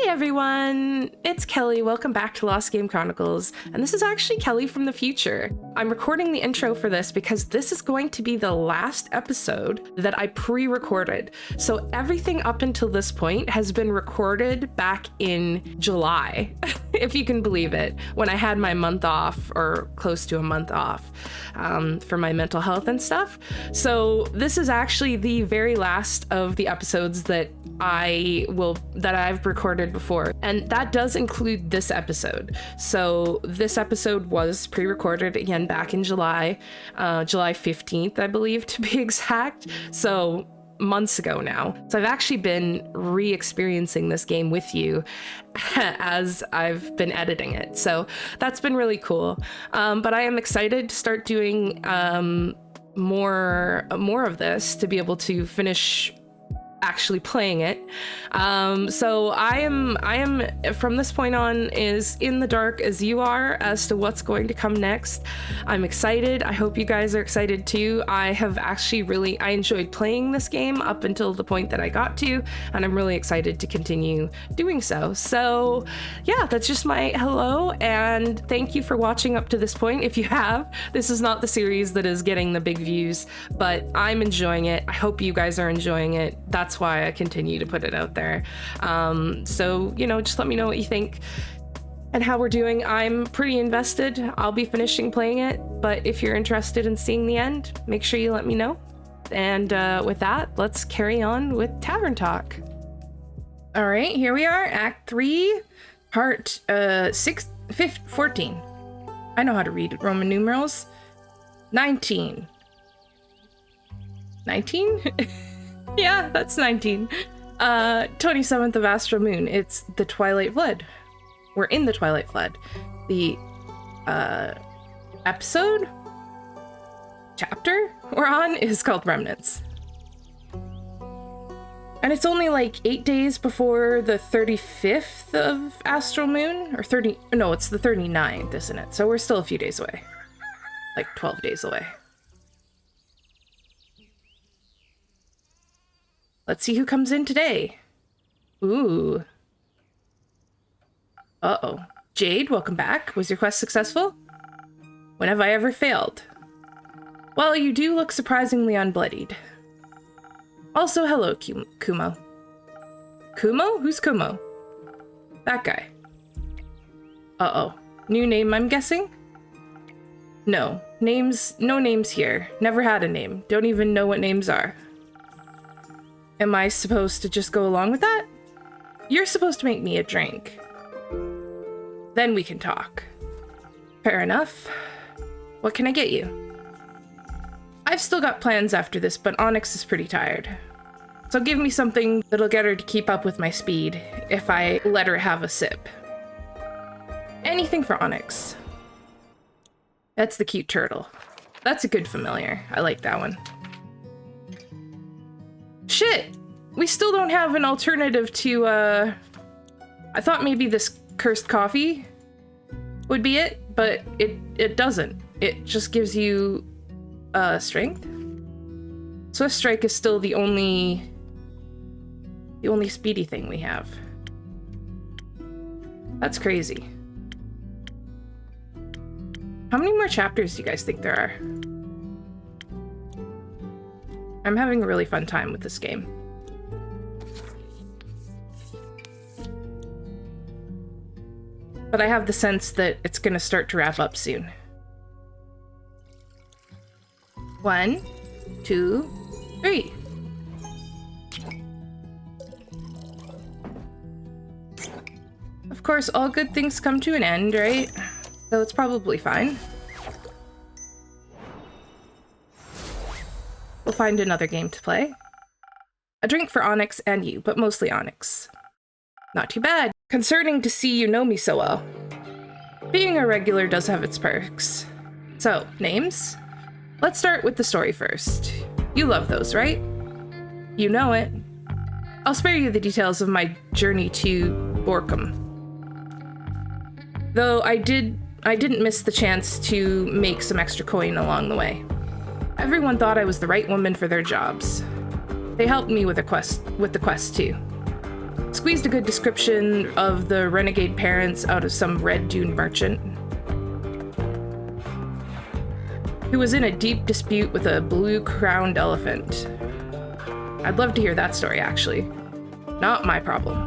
everyone, it's Kelly. Welcome back to Lost Game Chronicles, and this is actually Kelly from the future. I'm recording the intro for this because this is going to be the last episode that I pre-recorded. So everything up until this point has been recorded back in July, if you can believe it, when I had my month off, or close to a month off, for my mental health and stuff. So this is actually the very last of the episodes that I've recorded before, and that does include this episode. So this episode was pre-recorded again back in July 15th, I believe, to be exact. So months ago now. So I've actually been re-experiencing this game with you as I've been editing it. So that's been really cool. But I am excited to start doing more of this, to be able to finish actually playing it. So I am from this point on is in the dark as you are as to what's going to come next. I'm excited. I hope you guys are excited too. I enjoyed playing this game up until the point that I got to, and I'm really excited to continue doing so. So yeah, that's just my hello, and thank you for watching up to this point. If you have, this is not the series that is getting the big views, but I'm enjoying it. I hope you guys are enjoying it. That's why I continue to put it out there. So, just let me know what you think and how we're doing. I'm pretty invested. I'll be finishing playing it, but if you're interested in seeing the end, make sure you let me know. And with that, let's carry on with Tavern Talk. All right, here we are, Act 3, Part 14. I know how to read Roman numerals. 19. 19? Yeah, that's 19. 27th of Astral Moon. It's the Twilight Flood. We're in the Twilight Flood. The chapter we're on is called Remnants. And it's only like 8 days before the 35th of Astral Moon, or it's the 39th, isn't it? So we're still a few days away. Like 12 days away. Let's see who comes in today. Ooh. Uh-oh. Jade, welcome back. Was your quest successful? When have I ever failed? Well, you do look surprisingly unbloodied. Also, hello, Kumo. Kumo? Who's Kumo? That guy. Uh-oh. New name, I'm guessing? No. No names here. Never had a name. Don't even know what names are. Am I supposed to just go along with that? You're supposed to make me a drink. Then we can talk. Fair enough. What can I get you? I've still got plans after this, but Onyx is pretty tired. So give me something that'll get her to keep up with my speed if I let her have a sip. Anything for Onyx. That's the cute turtle. That's a good familiar. I like that one. Shit! We still don't have an alternative to, I thought maybe this cursed coffee would be it, but it doesn't. It just gives you, strength. Swift Strike is still the only speedy thing we have. That's crazy. How many more chapters do you guys think there are? I'm having a really fun time with this game. But I have the sense that it's gonna start to wrap up soon. 1, 2, 3. Of course, all good things come to an end, right? So it's probably fine. We'll find another game to play. A drink for Onyx and you, but mostly Onyx. Not too bad. Concerning to see you know me so well. Being a regular does have its perks. So, names? Let's start with the story first. You love those, right? You know it. I'll spare you the details of my journey to Borkum. Though I didn't miss the chance to make some extra coin along the way. Everyone thought I was the right woman for their jobs. They helped me with the quest too. Squeezed a good description of the renegade parents out of some red dune merchant who was in a deep dispute with a blue-crowned elephant. I'd love to hear that story, actually. Not my problem.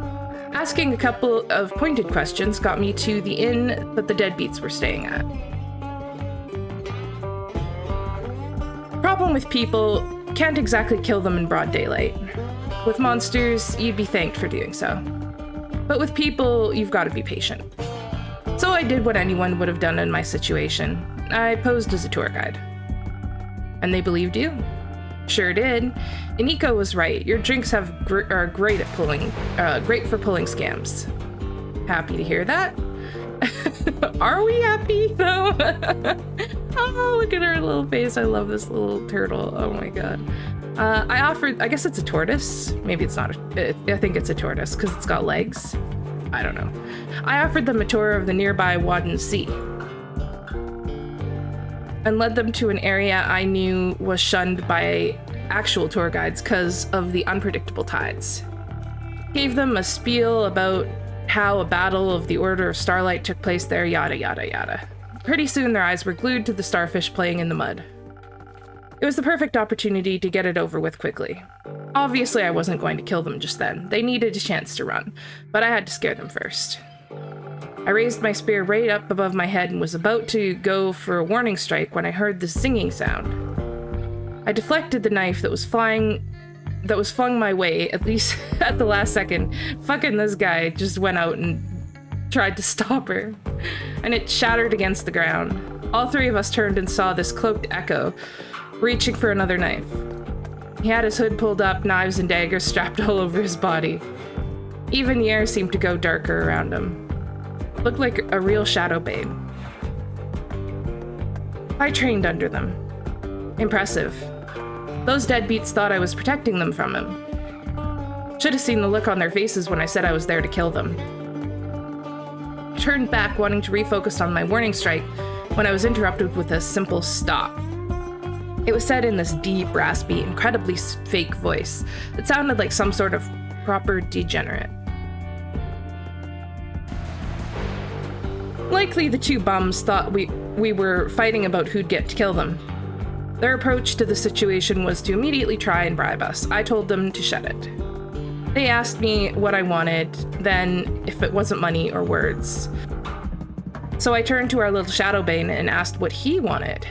Asking a couple of pointed questions got me to the inn that the deadbeats were staying at. Problem with people, can't exactly kill them in broad daylight. With monsters, you'd be thanked for doing so. But with people, you've got to be patient. So I did what anyone would have done in my situation. I posed as a tour guide. And they believed you? Sure did. Iniko was right. Your drinks are great at great for pulling scams. Happy to hear that. Are we happy though? Oh, look at her little face. I love this little turtle. Oh my god. I offered, I guess it's a tortoise. Maybe it's not. I think it's a tortoise because it's got legs. I don't know. I offered them a tour of the nearby Wadden Sea and led them to an area I knew was shunned by actual tour guides because of the unpredictable tides. Gave them a spiel about how a battle of the Order of Starlight took place there, yada yada yada. Pretty soon their eyes were glued to the starfish playing in the mud. It was the perfect opportunity to get it over with quickly. Obviously I wasn't going to kill them just then. They needed a chance to run, but I had to scare them first. I raised my spear right up above my head and was about to go for a warning strike when I heard this singing sound. I deflected the knife that was flung my way, at least at the last second. Fucking this guy just went out and tried to stop her, and it shattered against the ground. All three of us turned and saw this cloaked echo reaching for another knife. He had his hood pulled up, knives and daggers strapped all over his body. Even the air seemed to go darker around him. Looked like a real shadow bane. I trained under them. Impressive. Those deadbeats thought I was protecting them from him. Should have seen the look on their faces when I said I was there to kill them. I turned back, wanting to refocus on my warning strike, when I was interrupted with a simple stop. It was said in this deep, raspy, incredibly fake voice that sounded like some sort of proper degenerate. Likely the two bums thought we were fighting about who'd get to kill them. Their approach to the situation was to immediately try and bribe us. I told them to shut it. They asked me what I wanted, then if it wasn't money or words. So I turned to our little Shadowbane and asked what he wanted.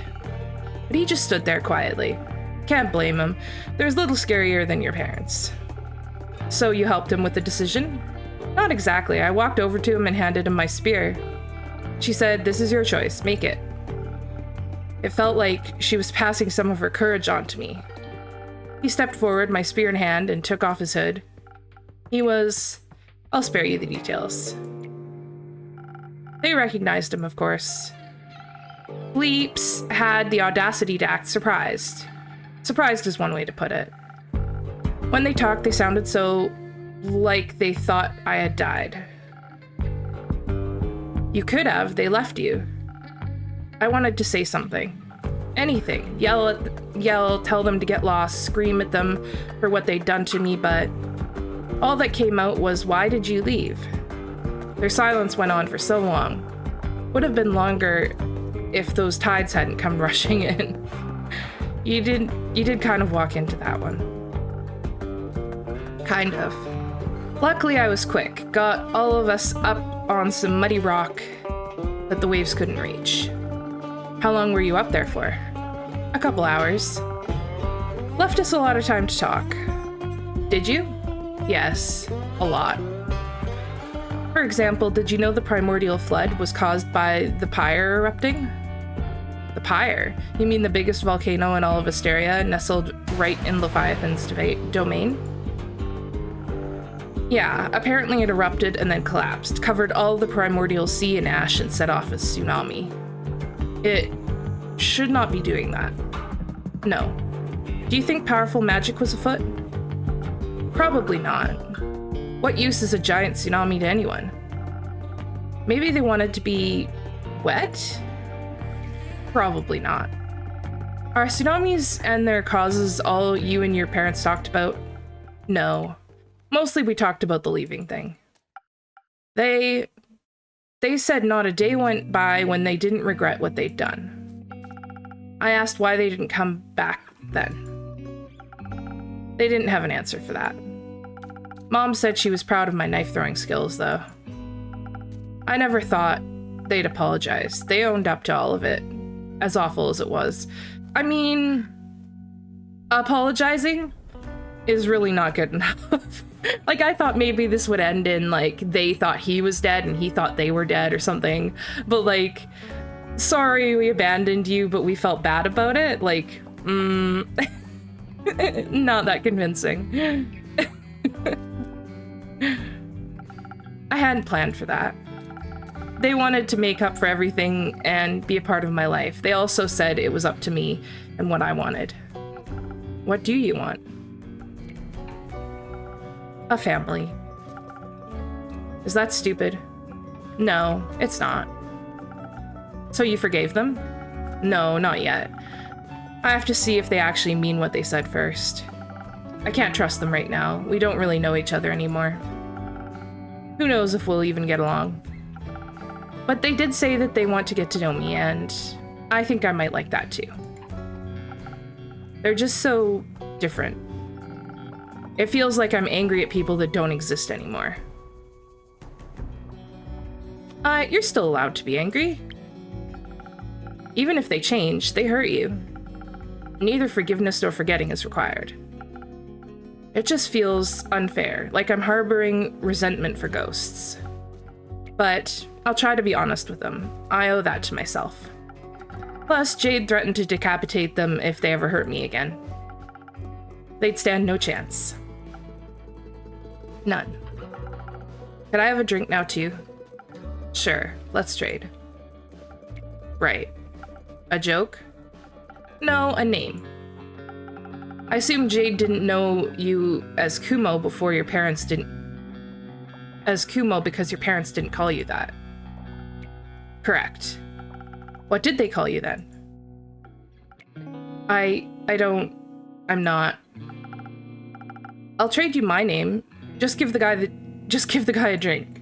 But he just stood there quietly. Can't blame him. They're a little scarier than your parents. So you helped him with the decision? Not exactly. I walked over to him and handed him my spear. She said, "This is your choice. Make it." It felt like she was passing some of her courage on to me. He stepped forward, my spear in hand, and took off his hood. I'll spare you the details. They recognized him, of course. Bleeps had the audacity to act surprised. Surprised is one way to put it. When they talked, they sounded so like they thought I had died. You could have, they left you. I wanted to say something. Anything. Yell, tell them to get lost, scream at them for what they'd done to me, but all that came out was, "Why did you leave?" Their silence went on for so long. Would have been longer if those tides hadn't come rushing in. You did kind of walk into that one. Kind of. Luckily I was quick, got all of us up on some muddy rock that the waves couldn't reach. How long were you up there for? A couple hours. Left us a lot of time to talk. Did you? Yes, a lot. For example, did you know the primordial flood was caused by the pyre erupting? The pyre? You mean the biggest volcano in all of Asteria, nestled right in Leviathan's domain? Yeah, apparently it erupted and then collapsed, covered all the primordial sea in ash and set off a tsunami. It should not be doing that. No. Do you think powerful magic was afoot? Probably not. What use is a giant tsunami to anyone? Maybe they wanted to be wet? Probably not. Are tsunamis and their causes all you and your parents talked about? No. Mostly we talked about the leaving thing. They said not a day went by when they didn't regret what they'd done. I asked why they didn't come back then. They didn't have an answer for that. Mom said she was proud of my knife-throwing skills, though. I never thought they'd apologize. They owned up to all of it, as awful as it was. I mean, apologizing is really not good enough. Like, I thought maybe this would end in, like, they thought he was dead and he thought they were dead or something. But, like, sorry we abandoned you, but we felt bad about it. Like, not that convincing. I hadn't planned for that. They wanted to make up for everything and be a part of my life. They also said it was up to me and what I wanted. What do you want? A family. Is that stupid? No, it's not. So you forgave them? No, not yet. I have to see if they actually mean what they said first. I can't trust them right now. We don't really know each other anymore. Who knows if we'll even get along. But they did say that they want to get to know me, and I think I might like that too. They're just so different. It feels like I'm angry at people that don't exist anymore. You're still allowed to be angry. Even if they change, they hurt you. Neither forgiveness nor forgetting is required. It just feels unfair, like I'm harboring resentment for ghosts. But I'll try to be honest with them. I owe that to myself. Plus, Jade threatened to decapitate them if they ever hurt me again. They'd stand no chance. None. Could I have a drink now too? Sure, let's trade. Right. A joke? No, a name. I assume Jade didn't know you as Kumo before your parents didn't... As Kumo because your parents didn't call you that. Correct. What did they call you then? I'm not. I'll trade you my name. Just give the guy a drink.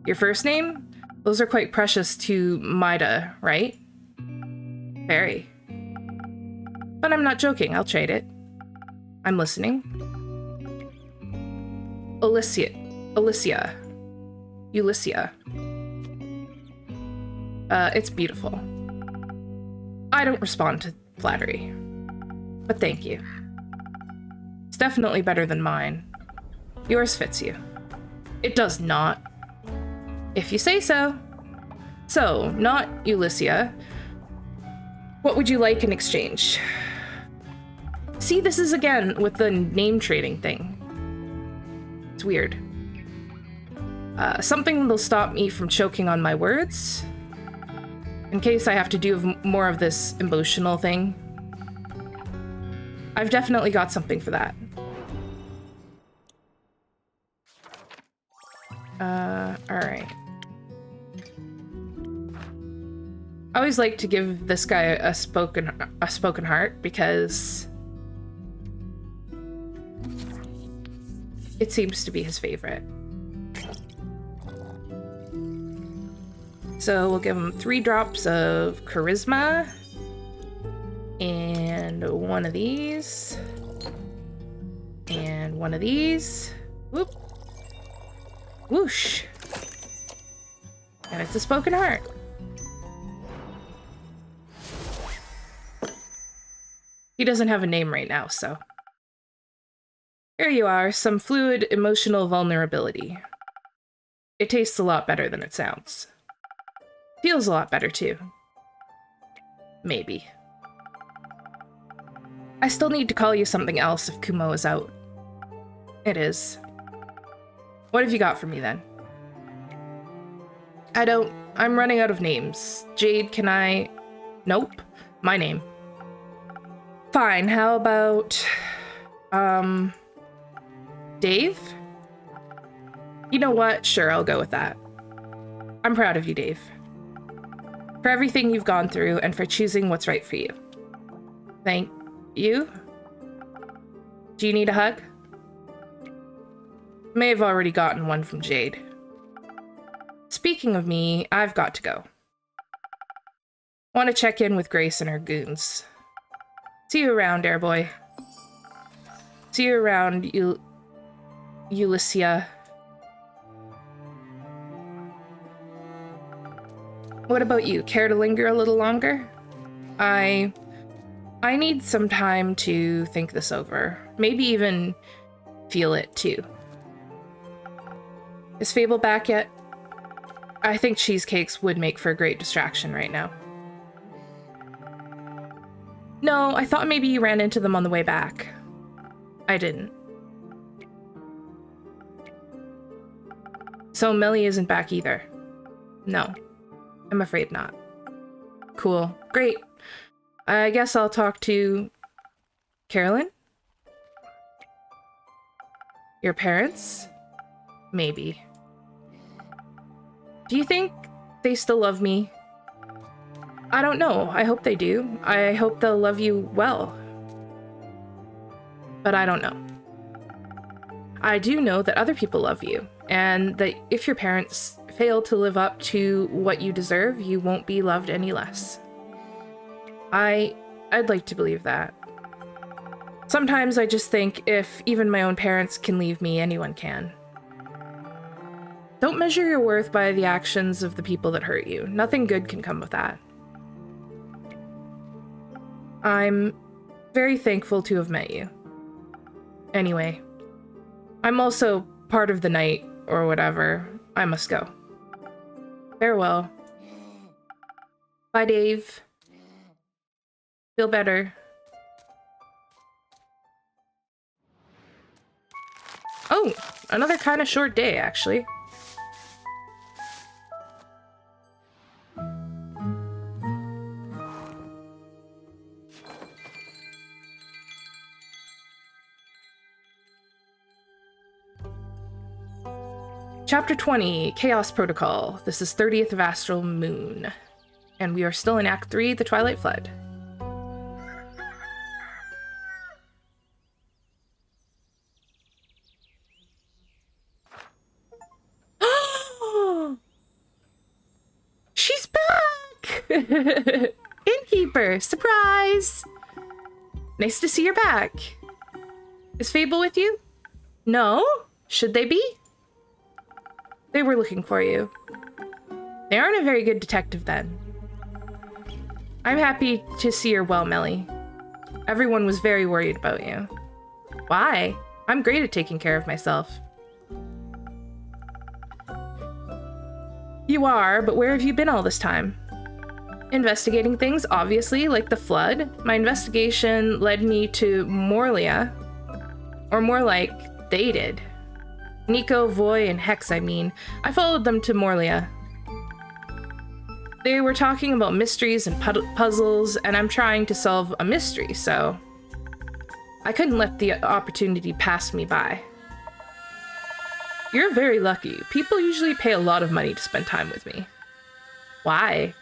Your first name? Those are quite precious to Maida, right? Very. But I'm not joking, I'll trade it. I'm listening. Ulyssia. It's beautiful. I don't respond to flattery. But thank you. It's definitely better than mine. Yours fits you. It does not. If you say so. So, not Ulyssia. What would you like in exchange? See, this is again with the name trading thing. It's weird. Something that'll stop me from choking on my words. In case I have to do more of this emotional thing. I've definitely got something for that. Alright. I always like to give this guy a spoken heart because it seems to be his favorite. So we'll give him 3 drops of charisma and one of these and one of these. Whoop. Whoosh. And it's a spoken heart. He doesn't have a name right now, so. Here you are, some fluid emotional vulnerability. It tastes a lot better than it sounds. Feels a lot better, too. Maybe. I still need to call you something else if Kumo is out. It is. What have you got for me, then? I'm running out of names. Jade, can I... Nope. My name. Fine, how about... Dave? You know what? Sure, I'll go with that. I'm proud of you, Dave. For everything you've gone through and for choosing what's right for you. Thank you? Do you need a hug? May have already gotten one from Jade. Speaking of me, I've got to go. Want to check in with Grace and her goons. See you around, Airboy. See you around, Ulyssia. What about you? Care to linger a little longer? I need some time to think this over. Maybe even feel it, too. Is Fable back yet? I think cheesecakes would make for a great distraction right now. No, I thought maybe you ran into them on the way back. I didn't. So Melli isn't back either? No, I'm afraid not. Cool, great. I guess I'll talk to Carolyn? Your parents? Maybe. Do you think they still love me? I don't know. I hope they do. I hope they'll love you well. But I don't know. I do know that other people love you, and that if your parents fail to live up to what you deserve, you won't be loved any less. I'd like to believe that. Sometimes I just think if even my own parents can leave me, anyone can. Don't measure your worth by the actions of the people that hurt you. Nothing good can come of that. I'm very thankful to have met you. Anyway, I'm also part of the night, or whatever. I must go. Farewell. Bye, Dave. Feel better. Oh, another kind of short day, actually. Chapter 20, Chaos Protocol. This is 30th of Astral Moon. And we are still in Act 3, The Twilight Flood. She's back! Innkeeper, surprise! Nice to see you're back. Is Fable with you? No? Should they be? They were looking for you. They aren't a very good detective then. I'm happy to see you're well, Melli. Everyone was very worried about you. Why? I'm great at taking care of myself. You are, but where have you been all this time? Investigating things, obviously, like the flood. My investigation led me to Morlia. Or more like, they did. Nico, Voy, and Hex, I mean. I followed them to Morlia. They were talking about mysteries and puzzles, and I'm trying to solve a mystery, so I couldn't let the opportunity pass me by. You're very lucky. People usually pay a lot of money to spend time with me. Why?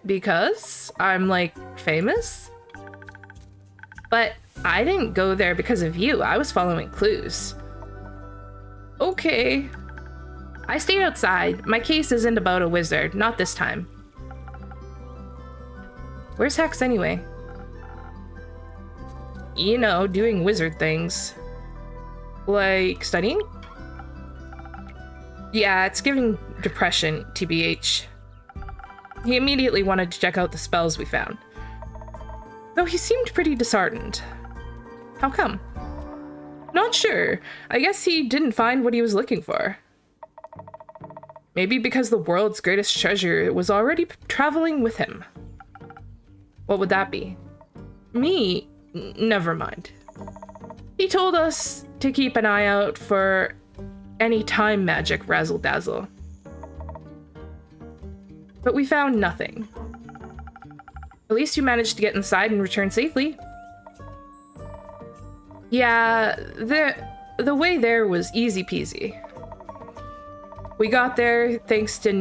Because I'm, like, famous? But I didn't go there because of you. I was following clues. Okay. I stayed outside. My case isn't about a wizard, not this time. Where's Hex anyway? You know, doing wizard things. Like studying? Yeah, it's giving depression, TBH. He immediately wanted to check out the spells we found. Though he seemed pretty disheartened. How come? Not sure. I guess he didn't find what he was looking for. Maybe because the world's greatest treasure was already traveling with him. What would that be? Me? Never mind. He told us to keep an eye out for any time magic razzle-dazzle. But we found nothing. At least you managed to get inside and return safely. Yeah, the way there was easy peasy. We got there thanks to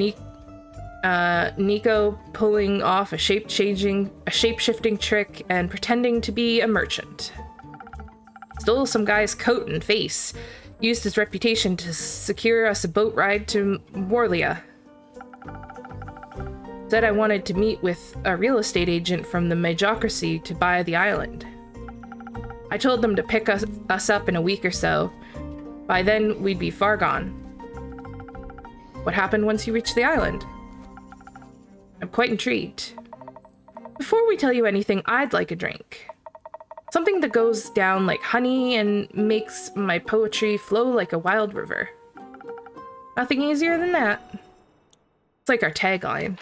Nico pulling off a shape-shifting trick and pretending to be a merchant. Stole some guy's coat and face, Used his reputation to secure us a boat ride to Morlia. Said I wanted to meet with a real estate agent from the Majocracy to buy the island. I told them to pick us up in a week or so. By then, we'd be far gone. What happened once you reached the island? I'm quite intrigued. Before we tell you anything, I'd like a drink. Something that goes down like honey and makes my poetry flow like a wild river. Nothing easier than that. It's like our tagline.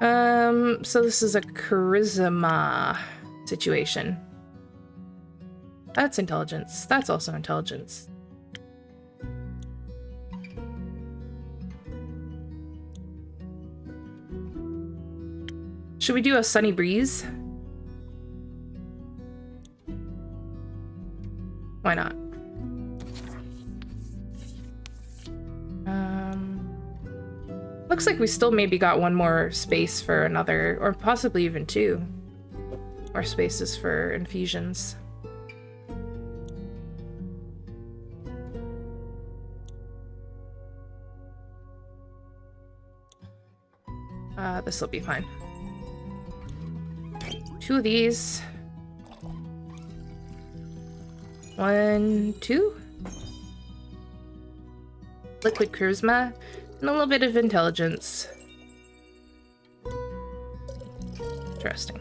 So this is a charisma situation. That's intelligence. That's also intelligence. Should we do a sunny breeze? Why not? Looks like we still maybe got one more space for another, or possibly even two more spaces for infusions. This will be fine. Two of these. 1, 2. Liquid charisma and a little bit of intelligence. Interesting.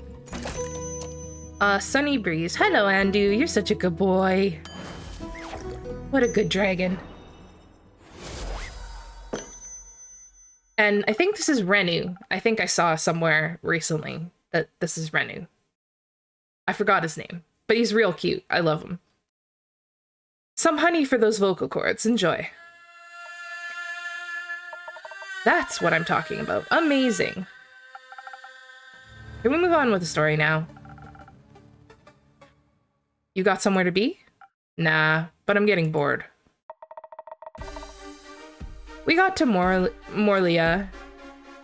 Sunny breeze. Hello, Andu. You're such a good boy. What a good dragon. And I think this is Renu. I think I saw somewhere recently that this is Renu. I forgot his name, but he's real cute. I love him. Some honey for those vocal cords. Enjoy. That's what I'm talking about. Amazing. Can we move on with the story now? You got somewhere to be? Nah, but I'm getting bored. We got to Morlia,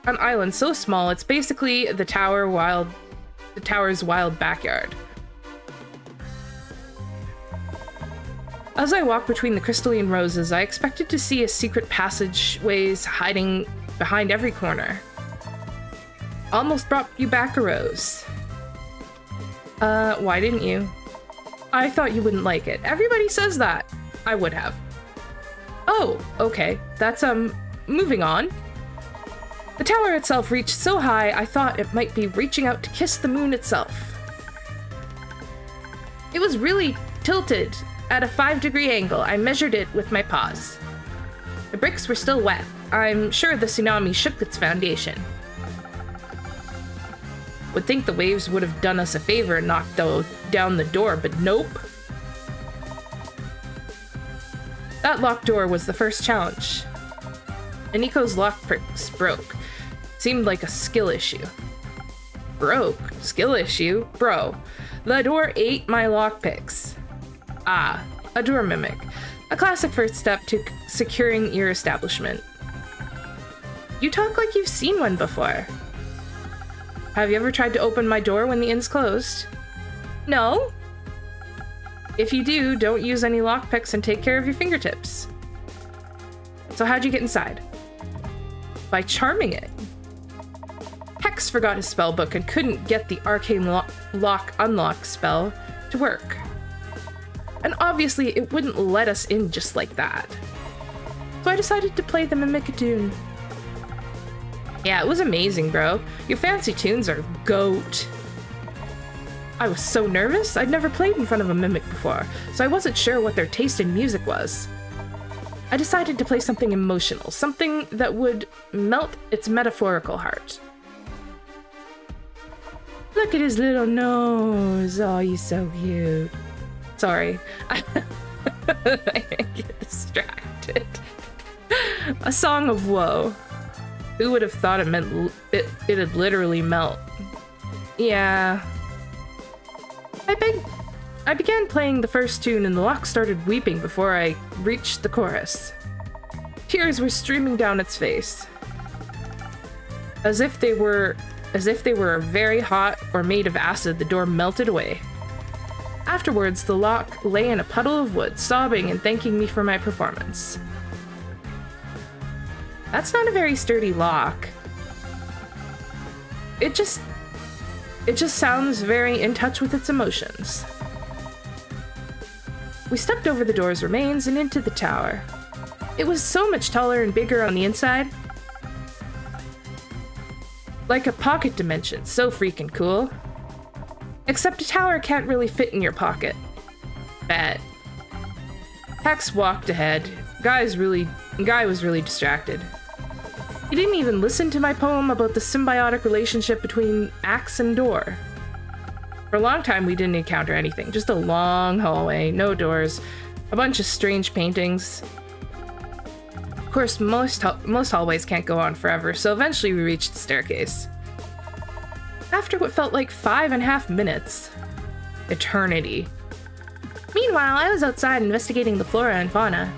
an island so small it's basically the tower's wild backyard. As I walked between the crystalline roses, I expected to see a secret passageways hiding behind every corner. Almost brought you back a rose. Why didn't you? I thought you wouldn't like it. Everybody says that. I would have. Oh, okay. That's, moving on. The tower itself reached so high, I thought it might be reaching out to kiss the moon itself. It was really tilted at a 5-degree angle. I measured it with my paws. The bricks were still wet. I'm sure the tsunami shook its foundation. Would think the waves would have done us a favor and knocked down the door, but nope. That locked door was the first challenge. Aniko's lockpicks broke. Seemed like a skill issue. Broke? Skill issue? Bro. The door ate my lockpicks. Ah, a door mimic. A classic first step to securing your establishment. You talk like you've seen one before. Have you ever tried to open my door when the inn's closed? No? If you do, don't use any lockpicks and take care of your fingertips. So how'd you get inside? By charming it. Hex forgot his spellbook and couldn't get the arcane lock-unlock spell to work. And obviously it wouldn't let us in just like that. So I decided to play the mimic a tune. Yeah, it was amazing, bro. Your fancy tunes are GOAT. I was so nervous. I'd never played in front of a mimic before, so I wasn't sure what their taste in music was. I decided to play something emotional, something that would melt its metaphorical heart. Look at his little nose. Oh, he's so cute. Sorry. I get distracted. A song of woe. Who would have thought it meant it'd literally melt? Yeah. I began playing the first tune and the lock started weeping before I reached the chorus. Tears were streaming down its face. As if they were very hot or made of acid, the door melted away. Afterwards, the lock lay in a puddle of wood, sobbing and thanking me for my performance. That's not a very sturdy lock. It just sounds very in touch with its emotions. We stepped over the door's remains and into the tower. It was so much taller and bigger on the inside. Like a pocket dimension, so freaking cool. Except a tower can't really fit in your pocket. Bad. Hex walked ahead. Guy was really distracted. He didn't even listen to my poem about the symbiotic relationship between axe and door. For a long time, we didn't encounter anything. Just a long hallway, no doors, a bunch of strange paintings. Of course, most hallways can't go on forever, so eventually we reached the staircase. After what felt like 5.5 minutes. Eternity. Meanwhile, I was outside investigating the flora and fauna.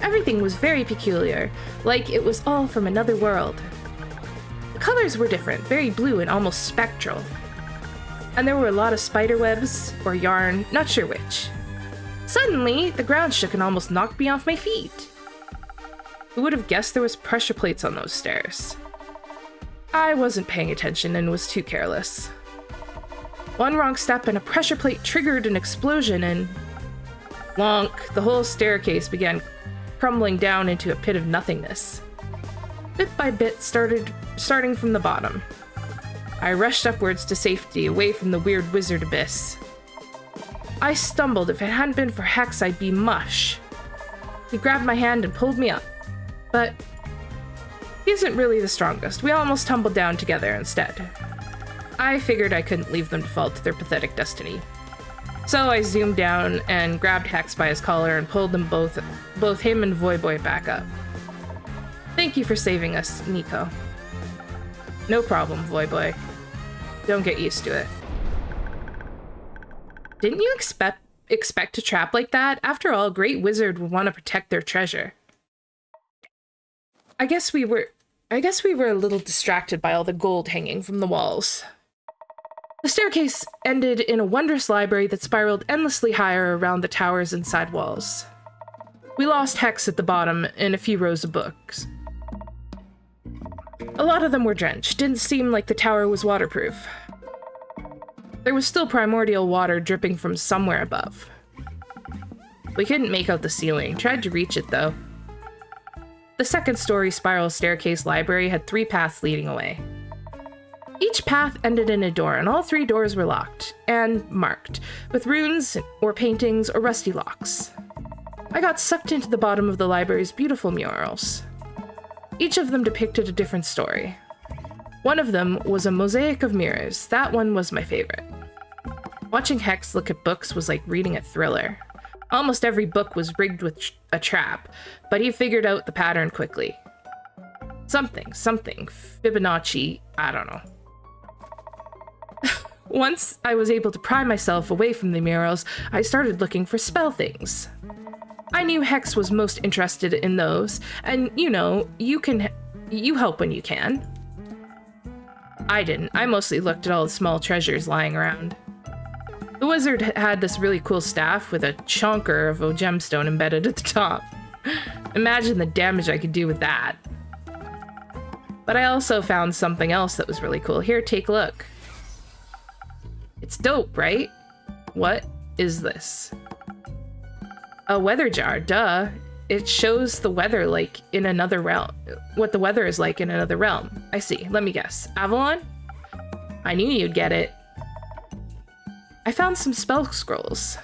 Everything was very peculiar, like it was all from another world. The colors were different, very blue and almost spectral. And there were a lot of spider webs, or yarn, not sure which. Suddenly, the ground shook and almost knocked me off my feet. Who would have guessed there was pressure plates on those stairs? I wasn't paying attention and was too careless. One wrong step and a pressure plate triggered an explosion and... Lonk, the whole staircase began crumbling down into a pit of nothingness. Bit by bit, starting from the bottom. I rushed upwards to safety, away from the weird wizard abyss. I stumbled. If it hadn't been for Hex, I'd be mush. He grabbed my hand and pulled me up. But he isn't really the strongest. We almost tumbled down together instead. I figured I couldn't leave them to fall to their pathetic destiny. So I zoomed down and grabbed Hex by his collar and pulled them both him and Voyboy back up. Thank you for saving us, Nico. No problem, Voyboy. Don't get used to it. Didn't you expect a trap like that? After all, a great wizard would want to protect their treasure. I guess we were a little distracted by all the gold hanging from the walls. The staircase ended in a wondrous library that spiraled endlessly higher around the tower's inside walls. We lost Hex at the bottom and a few rows of books. A lot of them were drenched. Didn't seem like the tower was waterproof. There was still primordial water dripping from somewhere above. We couldn't make out the ceiling. Tried to reach it, though. The second-story spiral staircase library had 3 paths leading away. Each path ended in a door, and all 3 doors were locked and marked, with runes or paintings or rusty locks. I got sucked into the bottom of the library's beautiful murals. Each of them depicted a different story. One of them was a mosaic of mirrors. That one was my favorite. Watching Hex look at books was like reading a thriller. Almost every book was rigged with a trap, but he figured out the pattern quickly. Something, Fibonacci, I don't know. Once I was able to pry myself away from the murals, I started looking for spell things. I knew Hex was most interested in those, and you know, you help when you can. I didn't. I mostly looked at all the small treasures lying around. The wizard had this really cool staff with a chonker of a gemstone embedded at the top. Imagine the damage I could do with that. But I also found something else that was really cool. Here, take a look. It's dope, right? What is this? A weather jar, duh. It shows the weather like in another realm. What the weather is like in another realm. I see. Let me guess. Avalon? I knew you'd get it. I found some spell scrolls.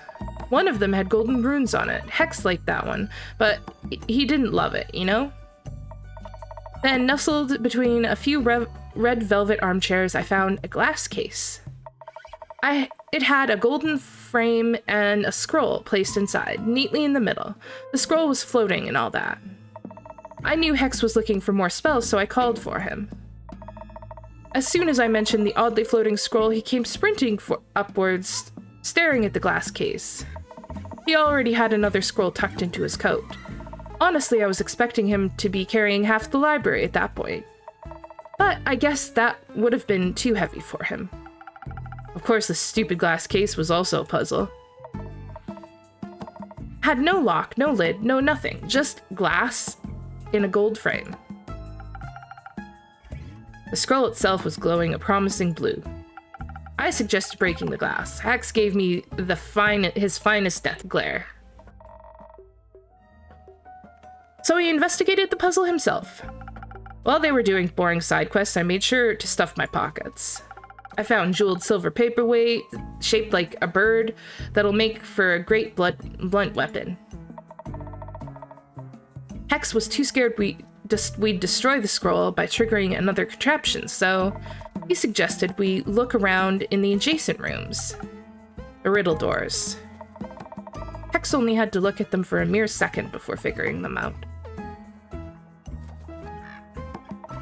One of them had golden runes on it. Hex liked that one, but he didn't love it, you know? Then, nestled between a few red velvet armchairs, I found a glass case. It had a golden frame and a scroll placed inside, neatly in the middle. The scroll was floating and all that. I knew Hex was looking for more spells, so I called for him. As soon as I mentioned the oddly floating scroll, he came sprinting upwards, staring at the glass case. He already had another scroll tucked into his coat. Honestly, I was expecting him to be carrying half the library at that point. But I guess that would have been too heavy for him. Of course, the stupid glass case was also a puzzle. Had no lock, no lid, no nothing, just glass in a gold frame. The scroll itself was glowing a promising blue. I suggested breaking the glass. Hex gave me his finest death glare. So he investigated the puzzle himself. While they were doing boring side quests, I made sure to stuff my pockets. I found jeweled silver paperweight shaped like a bird that'll make for a great blunt weapon. Hex was too scared we'd destroy the scroll by triggering another contraption, so he suggested we look around in the adjacent rooms. The riddle doors. Hex only had to look at them for a mere second before figuring them out.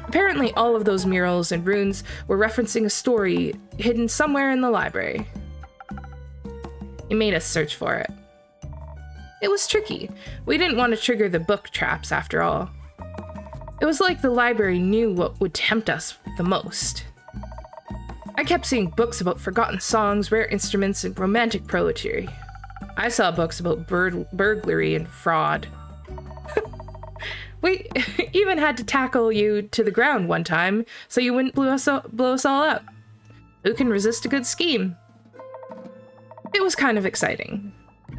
Apparently, all of those murals and runes were referencing a story hidden somewhere in the library. He made us search for it. It was tricky. We didn't want to trigger the book traps after all. It was like the library knew what would tempt us the most. I kept seeing books about forgotten songs, rare instruments, and romantic poetry. I saw books about burglary and fraud. We even had to tackle you to the ground one time so you wouldn't blow us all up. Who can resist a good scheme? It was kind of exciting.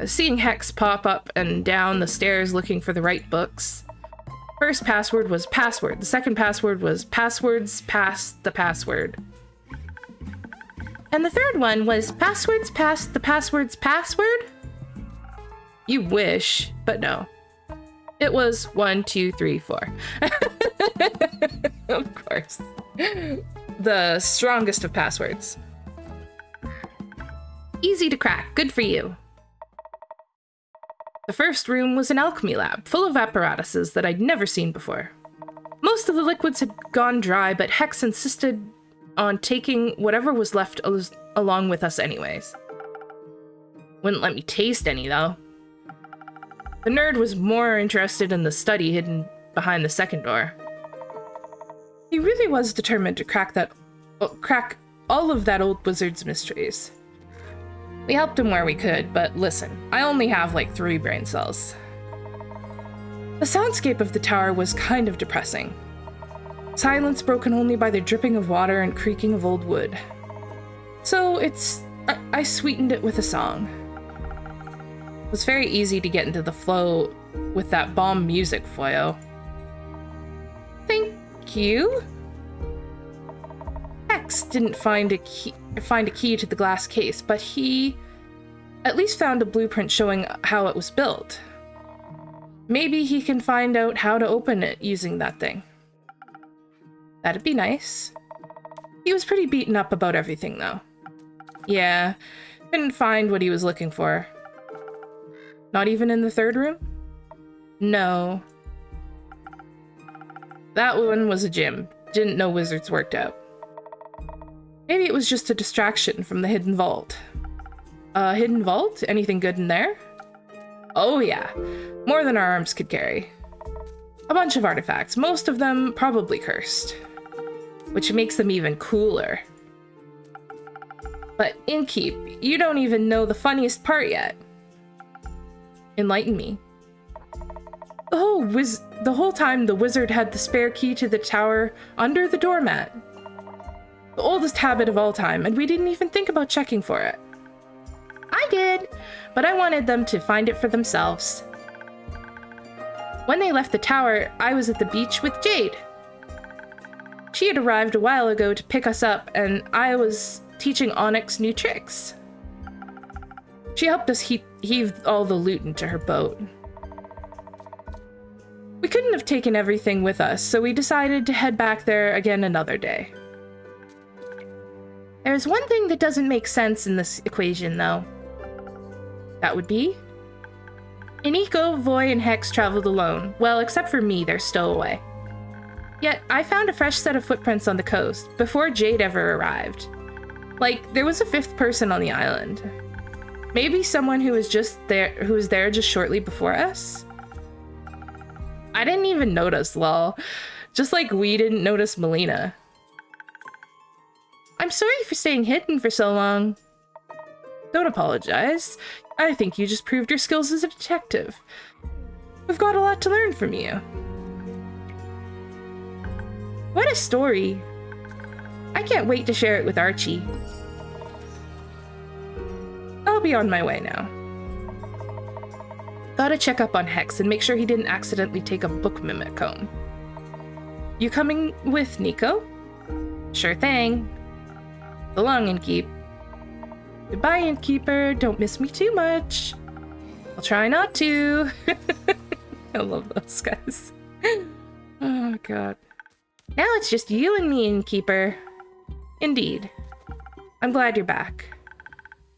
Seeing Hex pop up and down the stairs looking for the right books. First password was password. The second password was passwords past the password. And the third one was passwords past the password's password? You wish, but no. It was 1, 2, 3, 4. Of course. The strongest of passwords. Easy to crack. Good for you. The first room was an alchemy lab, full of apparatuses that I'd never seen before. Most of the liquids had gone dry, but Hex insisted on taking whatever was left along with us anyways. Wouldn't let me taste any, though. The nerd was more interested in the study hidden behind the second door. He really was determined to crack all of that old wizard's mysteries. We helped him where we could, but listen, I only have like 3 brain cells. The soundscape of the tower was kind of depressing. Silence broken only by the dripping of water and creaking of old wood. So I sweetened it with a song. It was very easy to get into the flow with that bomb music, Foyo. Thank you. Hex didn't find a key to the glass case, but he at least found a blueprint showing how it was built. Maybe he can find out how to open it using that thing. That'd be nice. He was pretty beaten up about everything, though. Yeah, couldn't find what he was looking for. Not even in the third room? No. That one was a gym. Didn't know wizards worked out. Maybe it was just a distraction from the hidden vault. Hidden vault? Anything good in there? Oh yeah, more than our arms could carry. A bunch of artifacts, most of them probably cursed. Which makes them even cooler. But Innkeep, you don't even know the funniest part yet. Enlighten me. The whole time the wizard had the spare key to the tower under the doormat. The oldest habit of all time, and we didn't even think about checking for it. I did, but I wanted them to find it for themselves. When they left the tower, I was at the beach with Jade. She had arrived a while ago to pick us up, and I was teaching Onyx new tricks. She helped us heave all the loot into her boat. We couldn't have taken everything with us, so we decided to head back there again another day. There's one thing that doesn't make sense in this equation, though. That would be? Iniko, Voy, and Hex traveled alone. Well, except for me, they're stowaway. Yet, I found a fresh set of footprints on the coast, before Jade ever arrived. Like, there was a 5th person on the island. Maybe someone who was there just shortly before us? I didn't even notice, lol. Just like we didn't notice Melina. I'm I'm sorry for staying hidden for so long. Don't apologize. I think you just proved your skills as a detective. We've got a lot to learn from you. What a story. I can't wait to share it with Archie. I'll be on my way now. Gotta check up on Hex and make sure he didn't accidentally take a book mimic home. You coming with Nico? Sure thing. So long, Innkeep. Goodbye, Innkeeper. Don't miss me too much. I'll try not to. I love those guys. Oh, God. Now it's just you and me, Innkeeper. Indeed. I'm glad you're back.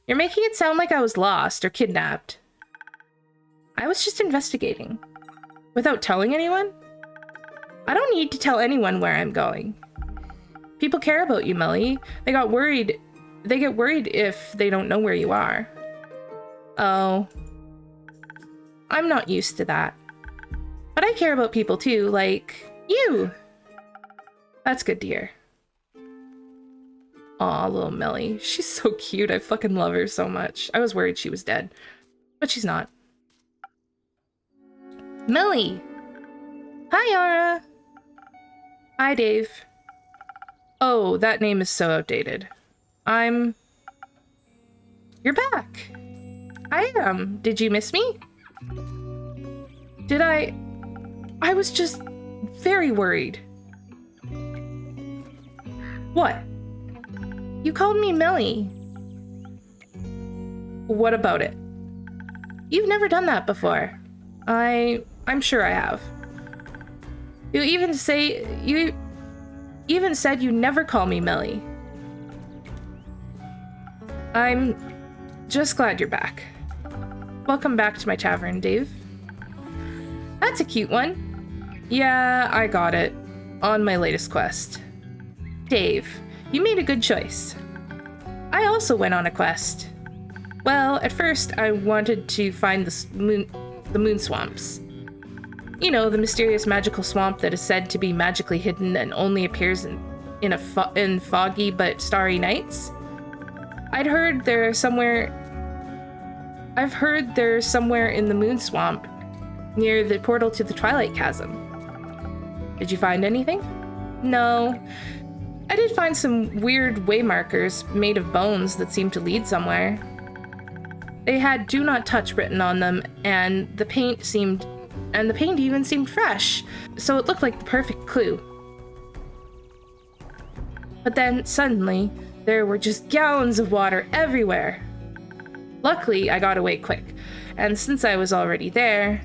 You're making it sound like I was lost or kidnapped. I was just investigating. Without telling anyone? I don't need to tell anyone where I'm going. People care about you, Melli. They get worried if they don't know where you are. Oh. I'm not used to that. But I care about people too, like you. That's good to hear. Aw, little Melli. She's so cute. I fucking love her so much. I was worried she was dead. But she's not. Melli! Hi, Yara! Hi, Dave. Oh, that name is so outdated. You're back! I am. Did you miss me? Did I was just very worried. What? You called me Melli. What about it? You've never done that before. I'm sure I have. You even said you never call me Melli. I'm just glad you're back. Welcome back to my tavern, Dave. That's a cute one. Yeah, I got it. On my latest quest. Dave, you made a good choice. I also went on a quest. Well, at first I wanted to find the moon swamps. You know, the mysterious magical swamp that is said to be magically hidden and only appears in foggy but starry nights. I've heard there's somewhere in the moon swamp near the portal to the Twilight chasm. Did you find anything? No. I did find some weird way markers made of bones that seemed to lead somewhere. They had "Do Not Touch" written on them, and the paint even seemed fresh, so it looked like the perfect clue. But then, suddenly, there were just gallons of water everywhere. Luckily, I got away quick, and since I was already there,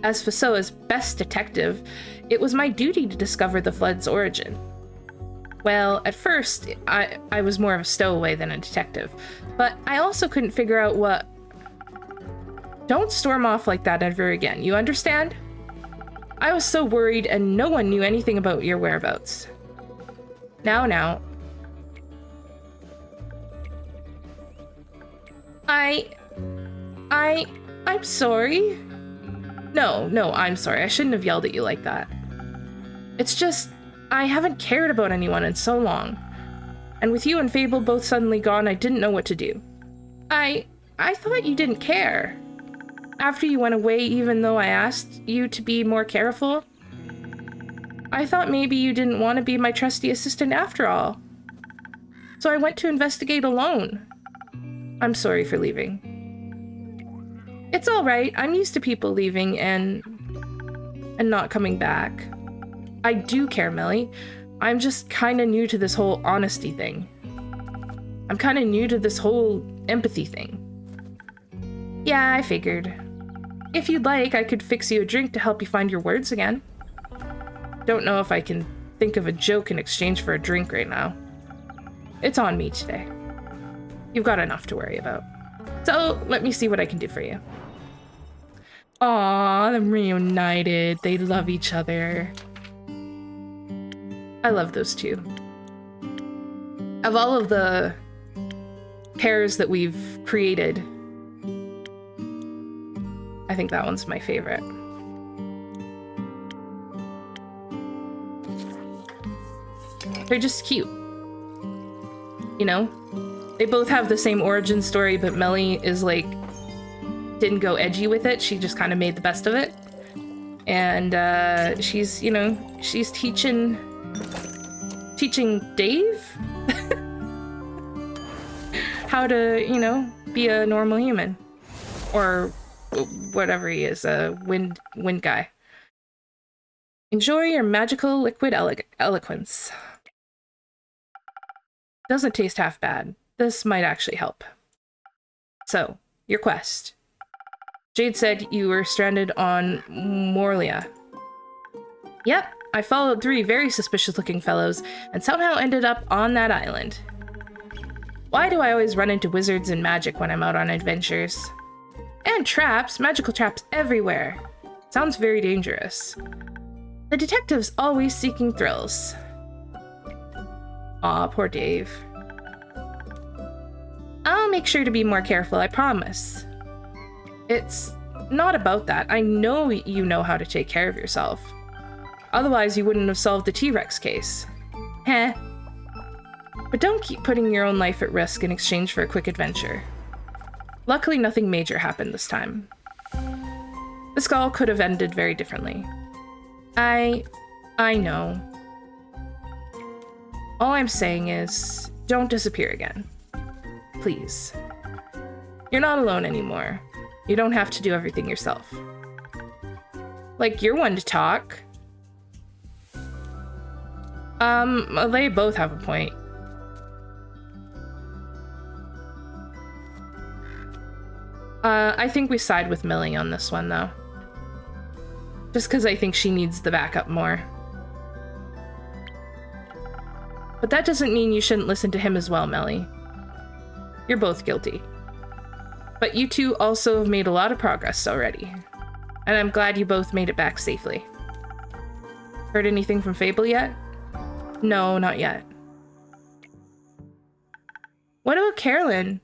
as Fasoa's best detective, it was my duty to discover the flood's origin. Well, at first, I was more of a stowaway than a detective, but I also couldn't figure out what... Don't storm off like that ever again, you understand? I was so worried and no one knew anything about your whereabouts. Now. I'm sorry. No, I'm sorry. I shouldn't have yelled at you like that. It's just, I haven't cared about anyone in so long. And with you and Fable both suddenly gone, I didn't know what to do. I thought you didn't care. After you went away, even though I asked you to be more careful, I thought maybe you didn't want to be my trusty assistant after all. So I went to investigate alone. I'm sorry for leaving. It's all right. I'm used to people leaving and not coming back. I do care, Melli. I'm just kind of new to this whole honesty thing. I'm kind of new to this whole empathy thing. Yeah, I figured. If you'd like, I could fix you a drink to help you find your words again. Don't know if I can think of a joke in exchange for a drink right now. It's on me today. You've got enough to worry about. So, let me see what I can do for you. Aww, they're reunited. They love each other. I love those two. Of all of the pairs that we've created, I think that one's my favorite. They're just cute. You know? They both have the same origin story, but Melli is like, didn't go edgy with it. She just kind of made the best of it. And she's, you know, she's teaching Dave how to, you know, be a normal human. Or whatever he is, a wind guy. Enjoy your magical liquid eloquence. Doesn't taste half bad. This might actually help. So, your quest. Jade said you were stranded on Morlia. Yep, I followed 3 very suspicious-looking fellows and somehow ended up on that island. Why do I always run into wizards and magic when I'm out on adventures? And traps, magical traps everywhere. Sounds very dangerous. The detective's always seeking thrills. Aw, poor Dave. I'll make sure to be more careful, I promise. It's not about that. I know you know how to take care of yourself. Otherwise, you wouldn't have solved the T-Rex case. Heh. But don't keep putting your own life at risk in exchange for a quick adventure. Luckily, nothing major happened this time. This all could have ended very differently. I know. All I'm saying is, don't disappear again. Please. You're not alone anymore. You don't have to do everything yourself. Like, you're one to talk. They both have a point. I think we side with Melli on this one, though. Just because I think she needs the backup more. But that doesn't mean you shouldn't listen to him as well, Melli. You're both guilty. But you two also have made a lot of progress already. And I'm glad you both made it back safely. Heard anything from Fable yet? No, not yet. What about Carolyn?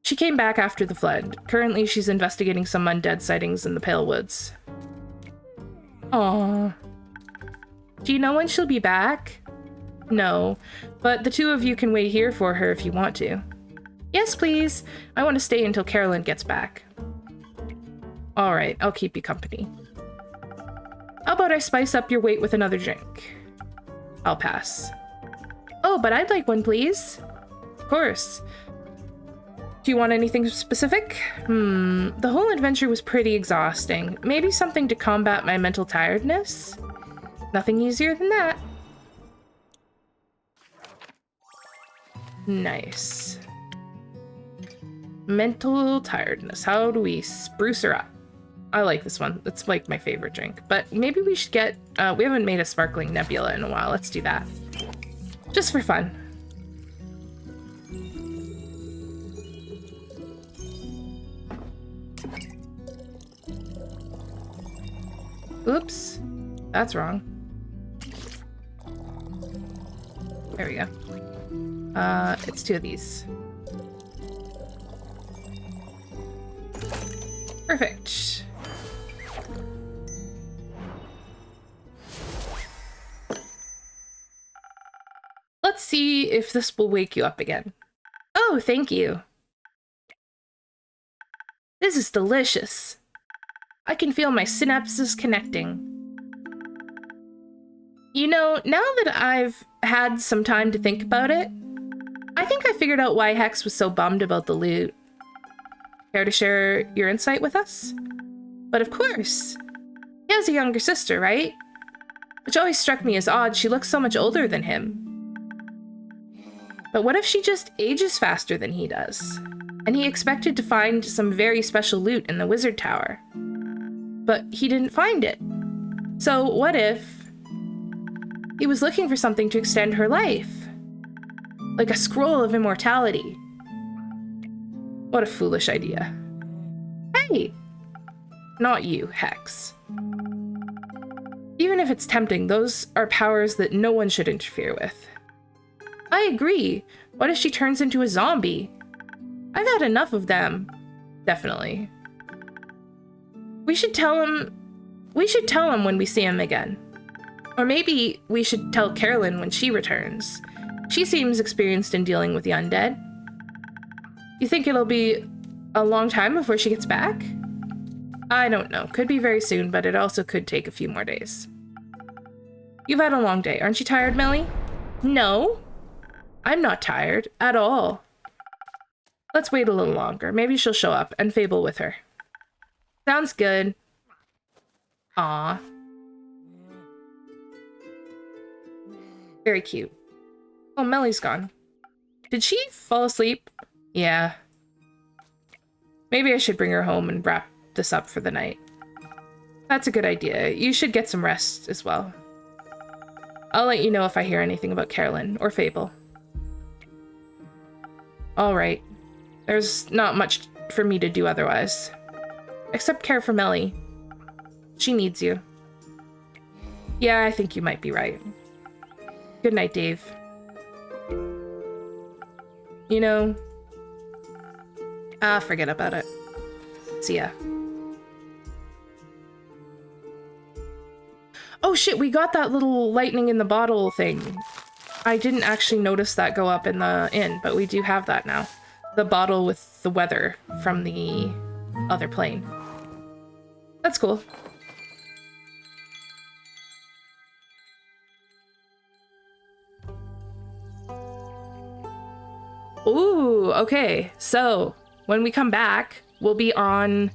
She came back after the flood. Currently, she's investigating some undead sightings in the Pale Woods. Aww. Do you know when she'll be back? No, but the 2 of you can wait here for her if you want to. Yes, please. I want to stay until Carolyn gets back. Alright, I'll keep you company. How about I spice up your wait with another drink? I'll pass. Oh, but I'd like one, please. Of course. Do you want anything specific? The whole adventure was pretty exhausting. Maybe something to combat my mental tiredness? Nothing easier than that. Nice. Mental tiredness. How do we spruce her up? I like this one. It's like my favorite drink. But maybe we should get... we haven't made a sparkling nebula in a while. Let's do that. Just for fun. Oops. That's wrong. There we go. It's 2 of these. Perfect. Let's see if this will wake you up again. Oh, thank you. This is delicious. I can feel my synapses connecting. You know, now that I've had some time to think about it, I think I figured out why Hex was so bummed about the loot. Care to share your insight with us? But of course. He has a younger sister, right? Which always struck me as odd. She looks so much older than him. But what if she just ages faster than he does? And he expected to find some very special loot in the Wizard Tower. But he didn't find it. So what if he was looking for something to extend her life? Like a scroll of immortality. What a foolish idea. Hey! Not you, Hex. Even if it's tempting, those are powers that no one should interfere with. I agree. What if she turns into a zombie? I've had enough of them. Definitely. We should tell him when we see him again. Or maybe we should tell Carolyn when she returns. She seems experienced in dealing with the undead. You think it'll be a long time before she gets back? I don't know. Could be very soon, but it also could take a few more days. You've had a long day. Aren't you tired, Melli? No, I'm not tired at all. Let's wait a little longer. Maybe she'll show up and Fable with her. Sounds good. Aw. Very cute. Oh, Melli's gone. Did she fall asleep? Yeah. Maybe I should bring her home and wrap this up for the night. That's a good idea. You should get some rest as well. I'll let you know if I hear anything about Carolyn or Fable. All right. There's not much for me to do otherwise. Except care for Melli. She needs you. Yeah, I think you might be right. Good night, Dave. You know... forget about it. See ya. Oh shit, we got that little lightning in the bottle thing. I didn't actually notice that go up in the inn, but we do have that now. The bottle with the weather from the other plane. That's cool. Ooh, okay. So, when we come back, we'll be on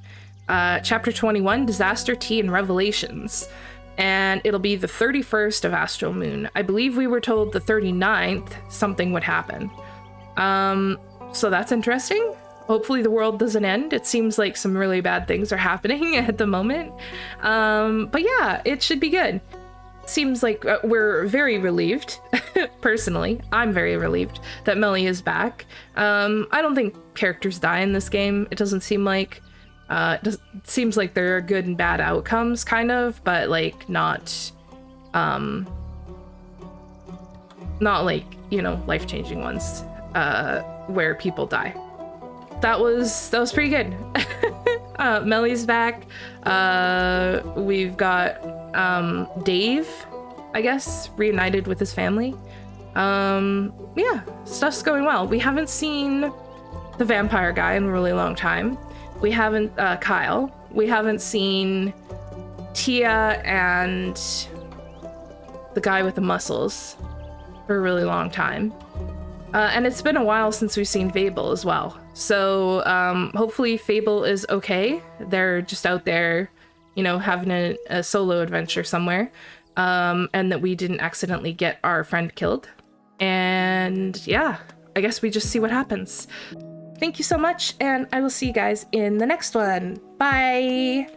Chapter 21, Disaster, Tea, and Revelations. And it'll be the 31st of Astral Moon. I believe we were told the 39th something would happen. So that's interesting. Hopefully the world doesn't end. It seems like some really bad things are happening at the moment. But yeah, it should be good. Seems like we're very relieved. Personally, I'm very relieved that Melli is back. I don't think characters die in this game. It doesn't seem like. It seems like there are good and bad outcomes, kind of, but like not like, you know, life-changing ones where people die. That was pretty good. Melli's back. We've got Dave, I guess, reunited with his family. Yeah, stuff's going well. We haven't seen the vampire guy in a really long time. We haven't, Kyle. We haven't seen Tia and the guy with the muscles for a really long time. And it's been a while since we've seen Fable as well. So hopefully Fable is okay. They're just out there, you know, having a solo adventure somewhere. And that we didn't accidentally get our friend killed. And yeah, I guess we just see what happens. Thank you so much, and I will see you guys in the next one. Bye!